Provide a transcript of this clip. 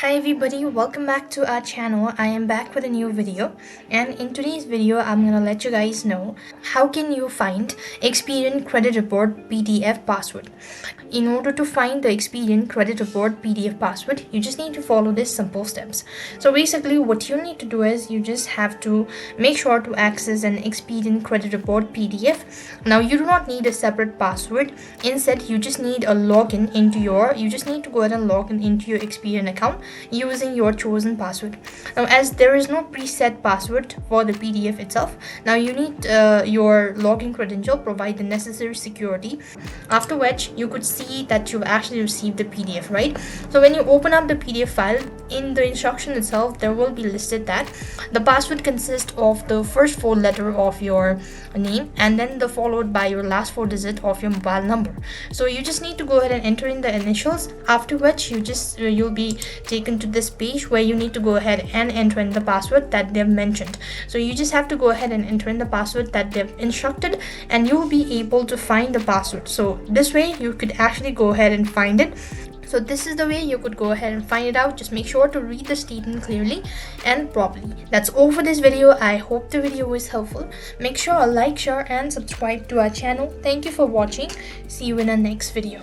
Hi everybody, welcome back to our channel. I am back with a new video, and in today's video I'm gonna let you guys know how can you find Experian credit report PDF password. In order to find the Experian credit report PDF password, you just need to follow these simple steps. So basically what you need to do is you just have to make sure to access an Experian credit report PDF. Now you do not need a separate password. Instead you just need to go ahead and log in into your Experian account using your chosen password. Now as there is no preset password for the PDF itself, now you need your login credential, provide the necessary security, after which you could see that you've actually received the PDF, right? So when you open up the PDF file, in the instruction itself there will be listed that the password consists of the first four letter of your name and then followed by your last four digit of your mobile number. So you just need to go ahead and enter in the initials, after which you'll be taken to this page where you need to go ahead and enter in the password that they've mentioned. So you just have to go ahead and enter in the password that they've instructed, and you will be able to find the password. So this way you could actually go ahead and find it. So this is the way you could go ahead and find it out. Just make sure to read the statement clearly and properly. That's all for this video. I hope the video was helpful. Make sure to like, share and subscribe to our channel. Thank you for watching. See you in our next video.